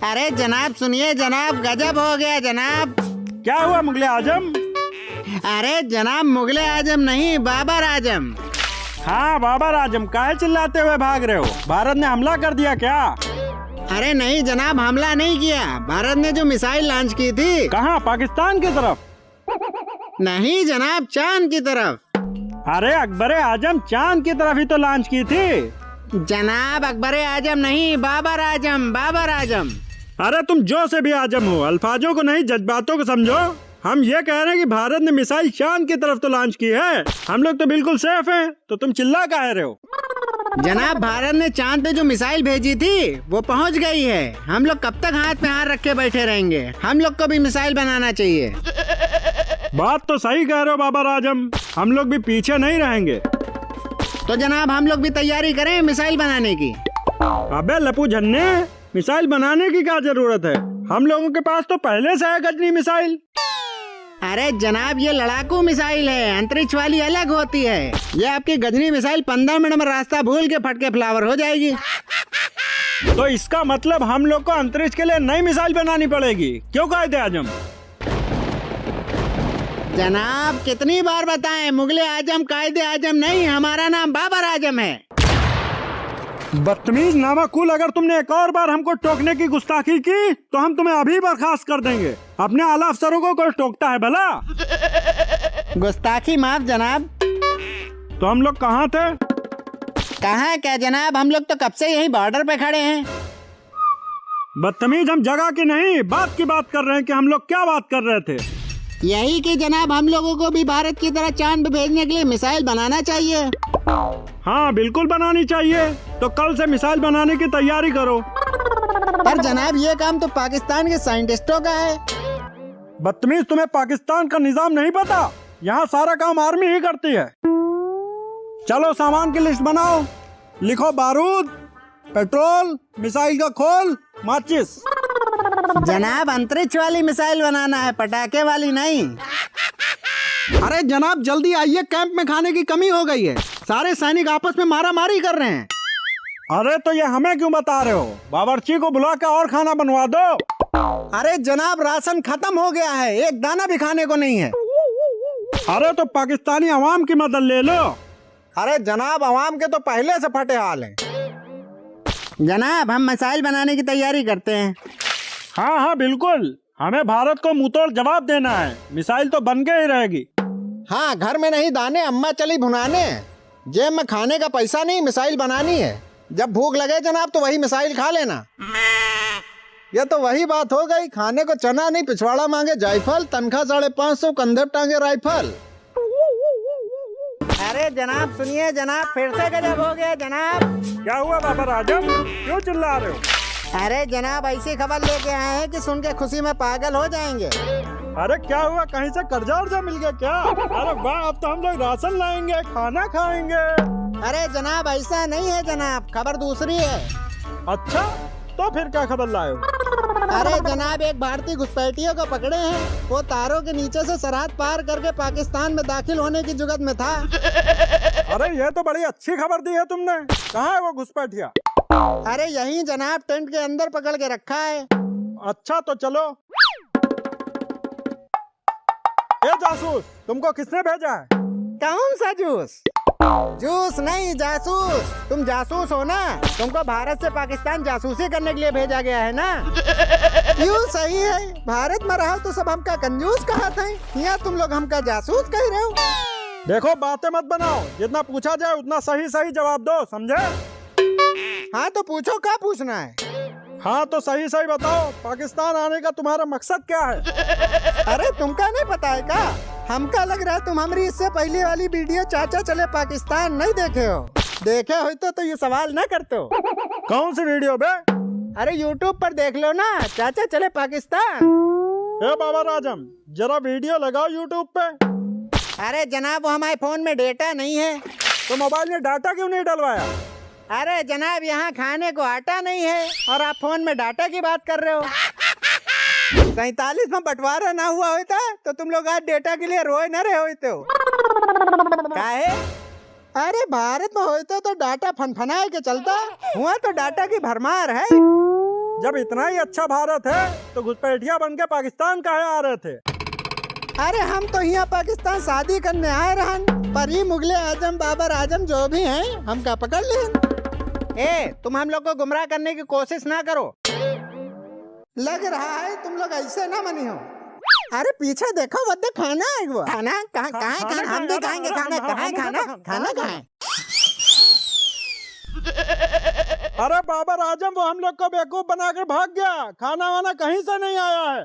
अरे जनाब सुनिए जनाब, गजब हो गया जनाब। क्या हुआ मुगले आजम? अरे जनाब मुगले आजम नहीं, बाबर आजम। हाँ बाबर आजम, काहे चिल्लाते हुए भाग रहे हो? भारत ने हमला कर दिया क्या? अरे नहीं जनाब, हमला नहीं किया। भारत ने जो मिसाइल लॉन्च की थी। कहाँ, पाकिस्तान की तरफ? नहीं जनाब, चांद की तरफ। अरे अकबर आजम चांद की तरफ ही तो लॉन्च की थी। जनाब अकबर आजम नहीं, बाबर आजम, बाबर आजम। अरे तुम जो से भी आजम हो, अल्फाजों को नहीं जज्बातों को समझो। हम ये कह रहे हैं कि भारत ने मिसाइल चांद की तरफ तो लॉन्च की है, हम लोग तो बिल्कुल सेफ हैं, तो तुम चिल्ला काहे रहे हो? जनाब भारत ने चांद पे जो मिसाइल भेजी थी वो पहुंच गई है। हम लोग कब तक हाथ में हाथ रख के बैठे रहेंगे? हम लोग को भी मिसाइल बनाना चाहिए। बात तो सही कह रहे हो बाबर आजम, हम लोग भी पीछे नहीं रहेंगे। तो जनाब हम लोग भी तैयारी करें मिसाइल बनाने की। अबे लपू झन्ने, मिसाइल बनाने की क्या जरूरत है? हम लोगों के पास तो पहले से है गजनी मिसाइल। अरे जनाब ये लड़ाकू मिसाइल है, अंतरिक्ष वाली अलग होती है। ये आपकी गजनी मिसाइल 15 मिनट में रास्ता भूल के फट के फ्लावर हो जाएगी। तो इसका मतलब हम लोग को अंतरिक्ष के लिए नई मिसाइल बनानी पड़ेगी, क्यों कायदे आजम? जनाब कितनी बार बताएं, मुगले आजम कायदे आजम नहीं, हमारा नाम बाबर आजम है। बदतमीज नामाकुल, अगर तुमने एक और बार हमको टोकने की गुस्ताखी की तो हम तुम्हें अभी बर्खास्त कर देंगे। अपने आला अफसरों को कोई टोकता है भला? गुस्ताखी माफ जनाब। तो हम लोग कहाँ थे? कहाँ क्या जनाब, हम लोग तो कब से यही बॉर्डर पे खड़े हैं। बदतमीज, हम जगह की नहीं बात की बात कर रहे हैं कि हम लोग क्या बात कर रहे थे। यही कि जनाब हम लोगों को भी भारत की तरह चांद पे भेजने के लिए मिसाइल बनाना चाहिए। हाँ बिल्कुल बनानी चाहिए, तो कल से मिसाइल बनाने की तैयारी करो। पर जनाब ये काम तो पाकिस्तान के साइंटिस्टों का है। बदतमीज, तुम्हें पाकिस्तान का निजाम नहीं पता? यहाँ सारा काम आर्मी ही करती है। चलो सामान की लिस्ट बनाओ, लिखो बारूद, पेट्रोल, मिसाइल का खोल, माचिस। जनाब अंतरिक्ष वाली मिसाइल बनाना है, पटाखे वाली नहीं। अरे जनाब जल्दी आइए, कैंप में खाने की कमी हो गई है, सारे सैनिक आपस में मारा मारी कर रहे हैं। अरे तो ये हमें क्यों बता रहे हो? बावर्ची को बुला के और खाना बनवा दो। अरे जनाब राशन खत्म हो गया है, एक दाना भी खाने को नहीं है। अरे तो पाकिस्तानी अवाम की मदद ले लो। अरे जनाब अवाम के तो पहले से फटे हाल हैं। जनाब हम मिसाइल बनाने की तैयारी करते हैं। हाँ हाँ बिल्कुल, हमें भारत को मुंहतोड़ जवाब देना है, मिसाइल तो बन के ही रहेगी। हाँ घर में नहीं दाने, अम्मा चली भुनाने। जेब में खाने का पैसा नहीं, मिसाइल बनानी है। जब भूख लगे जनाब तो वही मिसाइल खा लेना। ये तो वही बात हो गई, खाने को चना नहीं पिछवाड़ा मांगे जायफल, तनख्वाह 550, कंधे टांगे राइफल। अरे जनाब सुनिए जनाब, फिर से गजब हो गया जनाब। क्या हुआ बाबर आजम, क्यों चिल्ला रहे हो? अरे जनाब ऐसी खबर लेके आए हैं कि सुन के खुशी में पागल हो जाएंगे। अरे क्या हुआ, कहीं से कर्जा वर्जा मिल गया क्या? अरे वाह, अब तो हम लोग राशन लाएंगे, खाना खाएंगे। अरे जनाब ऐसा नहीं है जनाब, खबर दूसरी है। अच्छा तो फिर क्या खबर लाए हो? अरे जनाब एक भारतीय घुसपैठियों को पकड़े हैं, वो तारों के नीचे से सरहद पार करके पाकिस्तान में दाखिल होने की जुगत में था। अरे ये तो बड़ी अच्छी खबर दी है तुमने, कहाँ है वो घुसपैठिया? अरे यहीं जनाब टेंट के अंदर पकड़ के रखा है। अच्छा तो चलो। ए जासूस, तुमको किसने भेजा है? कौन सा जूस? जूस नहीं जासूस। तुम जासूस हो ना, तुमको भारत से पाकिस्तान जासूसी करने के लिए भेजा गया है ना। यूँ सही है, भारत में रहो तो सब हमका कंजूस कहा था, यहाँ तुम लोग हमका जासूस कह रहे हो। देखो बातें मत बनाओ, जितना पूछा जाए उतना सही सही जवाब दो, समझे? हाँ तो पूछो, क्या पूछना है? हाँ तो सही सही बताओ, पाकिस्तान आने का तुम्हारा मकसद क्या है? अरे तुमका नहीं पता है क्या? हमका लग रहा है तुम हमारी इससे पहले वाली वीडियो चाचा चले पाकिस्तान नहीं देखे हो। देखे हो तो ये सवाल न करते हो। कौन सी वीडियो बे? अरे YouTube पर देख लो ना, चाचा चले पाकिस्तान। ए बाबर आजम जरा वीडियो लगाओ YouTube पे। अरे जनाब वो हमारे फोन में डेटा नहीं है। तो मोबाइल में डाटा क्यों नहीं डलवाया? अरे जनाब यहाँ खाने को आटा नहीं है और आप फोन में डाटा की बात कर रहे हो। 47 में बंटवारा ना हुआ होता तो तुम लोग आज डेटा के लिए रोए न रहे होते हो। काहे? अरे भारत में होता तो डाटा फनफनाए के चलता, हुआ तो डाटा की भरमार है। जब इतना ही अच्छा भारत है तो घुसपैठिया बन के पाकिस्तान काहे आ रहे थे? अरे हम तो यहाँ पाकिस्तान शादी करने आए रहन, पर ये मुगले आजम बाबर आजम जो भी हैं हम का पकड़ लें। तुम हम लोग को गुमराह करने की कोशिश ना करो। लग रहा है तुम लोग ऐसे ना मनी हो। अरे पीछे देखो, वो तो खाना है। वो खाना कहाँ कहाँ हम भी खाएंगे। खाना कहाँ खाना खाना कहाँ है? अरे बाबर आजम वो हम लोग को बेवकूफ बनाकर भाग गया। खाना वाना कहीं से नहीं आया है।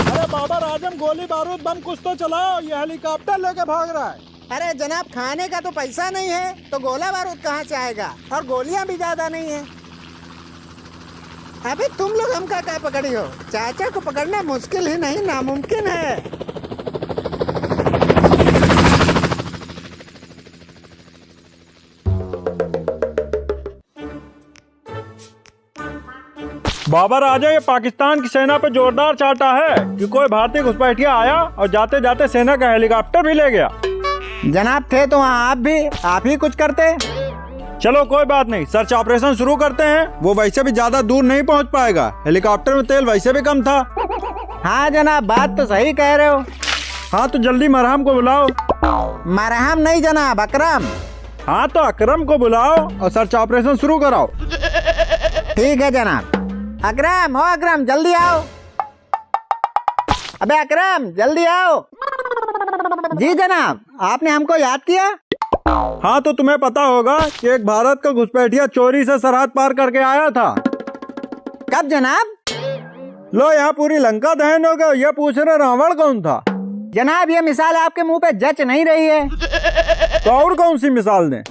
अरे बाबर आजम गोली बारूद बम कुछ तो चलाओ, ये हेलीकॉप्टर लेके भाग रहा है। अरे जनाब, खाने का तो पैसा नहीं है तो गोला बारूद कहाँ से आएगा, और गोलियां भी ज्यादा नहीं है। अबे तुम लोग हमका क्या पकड़ी हो? चाचा को पकड़ना मुश्किल ही नहीं नामुमकिन है। बाबर आजम, ये पाकिस्तान की सेना पे जोरदार चाटा है कि कोई भारतीय घुसपैठिया आया और जाते जाते सेना का हेलीकॉप्टर भी ले गया। जनाब थे तो वहाँ आप ही कुछ करते। चलो कोई बात नहीं, सर्च ऑपरेशन शुरू करते हैं। वो वैसे भी ज्यादा दूर नहीं पहुंच पाएगा, हेलीकॉप्टर में तेल वैसे भी कम था। हाँ जनाब, बात तो सही कह रहे हो। हाँ तो जल्दी मरहम को बुलाओ। मरहम नहीं जनाब, अकरम। हाँ तो अकरम को बुलाओ और सर्च ऑपरेशन शुरू कराओ। ठीक है जनाब। अकरम, हो अकरम, जल्दी आओ। अबे अकरम, जल्दी आओ। जी जनाब, आपने हमको याद किया? हाँ तो तुम्हें पता होगा कि एक भारत का घुसपैठिया चोरी से सरहद पार करके आया था। कब जनाब? लो यहाँ पूरी लंका दहन हो गया। ये पूछ रहे रावण कौन था? जनाब ये मिसाल आपके मुंह पे जच नहीं रही है। तो और कौन सी मिसाल दें?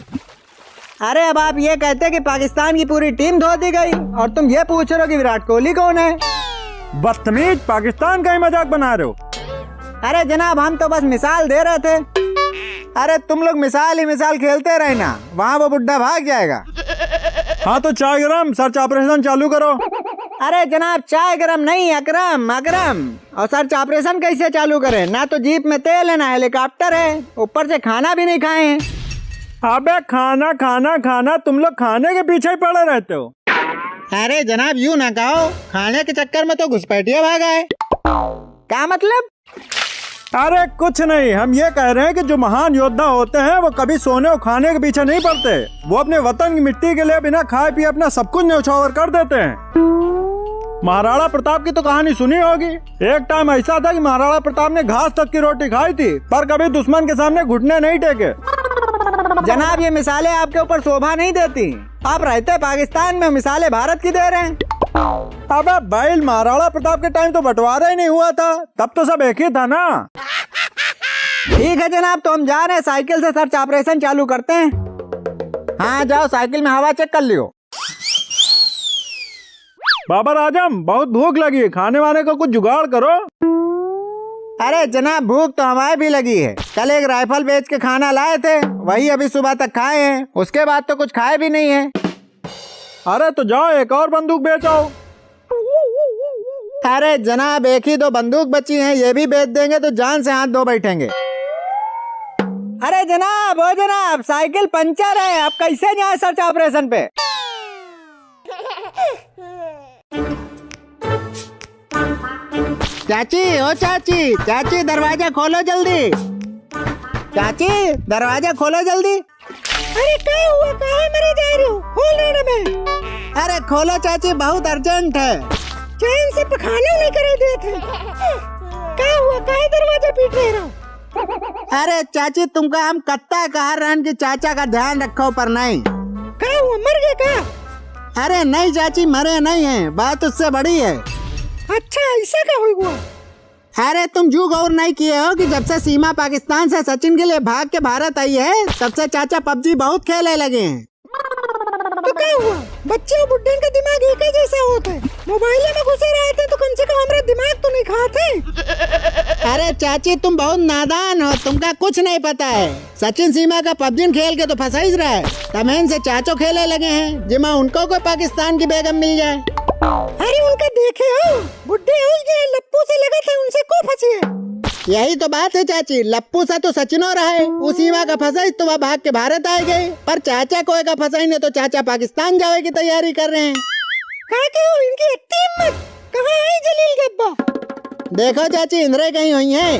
अरे अब आप ये कहते कि पाकिस्तान की पूरी टीम धो दी गई, और तुम ये पूछ रहे हो कि विराट कोहली कौन है। बदतमीज, पाकिस्तान का ही मजाक बना रहे हो। अरे जनाब हम तो बस मिसाल दे रहे थे। अरे तुम लोग मिसाल ही मिसाल खेलते रहना, वहाँ वो बुड्ढा भाग जाएगा। हाँ तो चाय गरम, सर्च ऑपरेशन चालू करो। अरे जनाब चाय गरम नहीं, अकरम अकरम। और सर्च ऑपरेशन कैसे चालू करें? ना तो जीप में तेल है ना हेलीकॉप्टर है, ऊपर से खाना भी नहीं खाए हैं। अबे खाना खाना खाना, तुम लोग खाने के पीछे ही पड़े रहते हो। अरे जनाब यूँ ना कहो, खाने के चक्कर में तो घुसपैठिया भागा है। क्या मतलब? अरे कुछ नहीं, हम ये कह रहे हैं कि जो महान योद्धा होते हैं वो कभी सोने और खाने के पीछे नहीं पड़ते। वो अपने वतन की मिट्टी के लिए बिना खाए पिए अपना सब कुछ न्यौछावर कर देते हैं। महाराणा प्रताप की तो कहानी सुनी होगी। एक टाइम ऐसा था कि महाराणा प्रताप ने घास तक की रोटी खाई थी, पर कभी दुश्मन के सामने घुटने नहीं टेके। जनाब ये मिसालें आपके ऊपर शोभा नहीं देती। आप रहते पाकिस्तान में, मिसालें भारत की दे रहे हैं। अबे बैल, महाराणा प्रताप के टाइम तो बंटवारा ही नहीं हुआ था, तब तो सब एक ही था ना। ठीक है जनाब, तो हम जा रहे हैं, साइकिल से सर्च ऑपरेशन चालू करते हैं। हाँ जाओ, साइकिल में हवा चेक कर लियो। बाबर आजम, बहुत भूख लगी है, खाने वाने का कुछ जुगाड़ करो। अरे जनाब भूख तो हमारे भी लगी है। कल एक राइफल बेच के खाना लाए थे, वही अभी सुबह तक खाए हैं, उसके बाद तो कुछ खाए भी नहीं है। अरे तो जाओ एक और बंदूक बेचो। अरे जनाब एक ही दो बंदूक बची हैं, ये भी बेच देंगे तो जान से हाथ धो बैठेंगे। अरे जनाब, ओ जनाब, साइकिल पंचर है, आप कैसे जाए सर्च ऑपरेशन पे? चाची, ओ चाची, चाची दरवाजा खोलो जल्दी। चाची दरवाजा खोलो जल्दी। अरे क्या हुआ, कहाँ मरे जा रहे हो? खोल देना मैं। अरे खोलो चाची, बहुत अर्जेंट है। चैन से पखाने नहीं करे दिए थे। क्या हुआ, काहे दरवाजा पीट रहे हो? अरे चाची तुमका हम कत्ता कहा रहन कि चाचा का ध्यान रखो, पर नहीं। क्या हुआ, मर गए क्या? अरे नहीं चाची, मरे नहीं हैं, बात उससे बड़ी है। अच्छा ऐसा क्या हुआ? अरे तुम जू गौर नहीं किए हो कि जब से सीमा पाकिस्तान से सचिन के लिए भाग के भारत आई है, तब से चाचा पबजी बहुत खेलने लगे हैं। तो क्या हुआ, बच्चे और बुड्ढे का दिमाग एक ही जैसा होता है। मोबाइल में घुसे रहते तो कम से कम हमारा दिमाग तो नहीं खाते। अरे चाची तुम बहुत नादान हो, तुमका कुछ नहीं पता है। सचिन सीमा का पबजी खेल के तो फंसा ही रहा है, तमें से चाचो खेलने लगे हैं जिमा उनको कोई पाकिस्तान की बेगम मिल जाए। अरे उनका देखे हो, बुड्ढे हो गए, लप्पू से लगा थे, उनसे को फंसी है। यही तो बात है चाची, लप्पू सा तो सचिनो रहा है, उसी वहाँ का फंसाई तो वह भाग के भारत आ गए, पर चाचा को का फंसाई ने तो चाचा पाकिस्तान जाने की तैयारी कर रहे हैं। इनकी इतनी हिम्मत, कहाँ है जलील के अब्बा? देखो चाची, इंद्रे कहीं हुई हैं।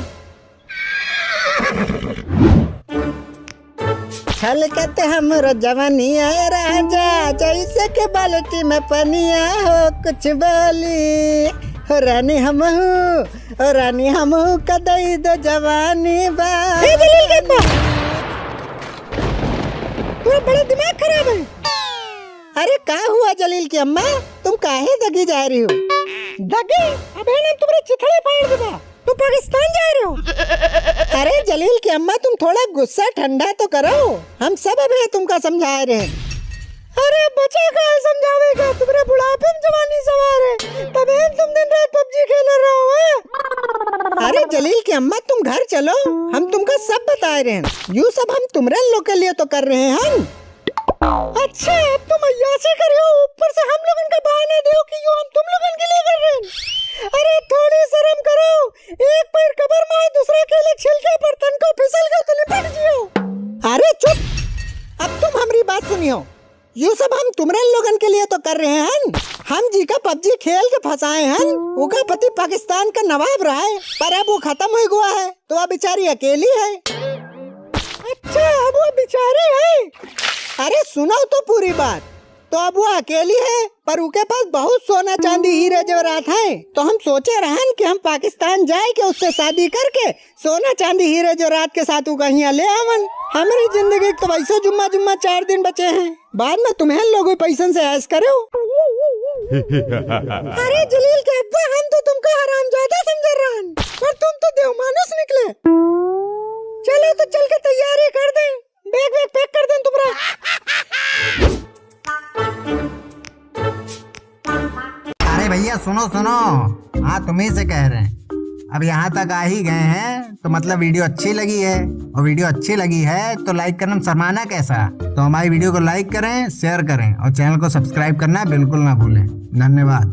छलकत हमरो जवानिया राजा, जैसे के बाल्टी में पनिया हो, कुछ बोली हो रानी हमहू, हो रानी हमहू कदई दो जवानी बा। तुम्हारा बड़ा दिमाग खराब है। अरे क्या हुआ जलील की अम्मा, तुम काहे दगी जा रही हो? दगी? अबे ना तुम्हारे चिथड़े फाड़ दूंगा, तुम पाकिस्तान जा रहे हो। अरे जलील की अम्मा, तुम थोड़ा गुस्सा ठंडा तो करो, हम सब अभी तुमका समझा रहे हैं। अरे बचा का समझावेगा, तुम्हारे बुढ़ापे में जवानी सवार है, तब तुम दिन रात पबजी खेल रहे हो। अरे जलील की अम्मा, तुम घर चलो, हम तुमका सब बता रहे हैं, यू सब हम तुम्हारे लोग के लिए तो कर रहे हैं हम। अच्छा, अब तुम अय्यासी कर रहे हो, ऊपर से हम लोगन का बहाना दो कि यो हम तुम लोगन के लिए कर रहे हैं। अरे थोड़ी शर्म करो, एक पैर कबर में दूसरा केले छिलके पर तन को फिसल गए तो लिपट जियो। अरे चुप, अब तुम हमारी बात सुनियो, ये सब हम तुम्हारे लोगन के लिए तो कर रहे हैं। हम जी का पबजी खेल के फंसाए हैं, उनका पति पाकिस्तान का नवाब रहा है, पर अब वो खत्म हो गया है, तो अब बेचारी अकेली है। अच्छा, अब वो बेचारी है? अरे सुनो तो पूरी बात, तो अब वो अकेली है, पर उनके पास बहुत सोना चांदी हीरे जवाहरात हैं, तो हम सोचे रहन कि हम पाकिस्तान जाए के उससे शादी करके सोना चांदी हीरे जवाहरात के साथ यहाँ ले आवन। हमारी जिंदगी तो वैसे जुम्मा 4 दिन बचे हैं, बाद में तुम्हें लोगों पैसन से ऐश करो। अरे जलील के अब्बा, हम तो तुमको हरामजादा समझ रहे हैं, पर तुम तो देवमानुस निकले। चलो तो चल के तैयारी कर दें, बैग पैक कर दें तुम्हारा। अरे भैया सुनो, हाँ तुम्ही से कह रहे हैं, अब यहाँ तक आ ही गए हैं तो मतलब वीडियो अच्छी लगी है, और वीडियो अच्छी लगी है तो लाइक करना शर्माना कैसा। तो हमारी वीडियो को लाइक करें, शेयर करें और चैनल को सब्सक्राइब करना बिल्कुल ना भूलें। धन्यवाद।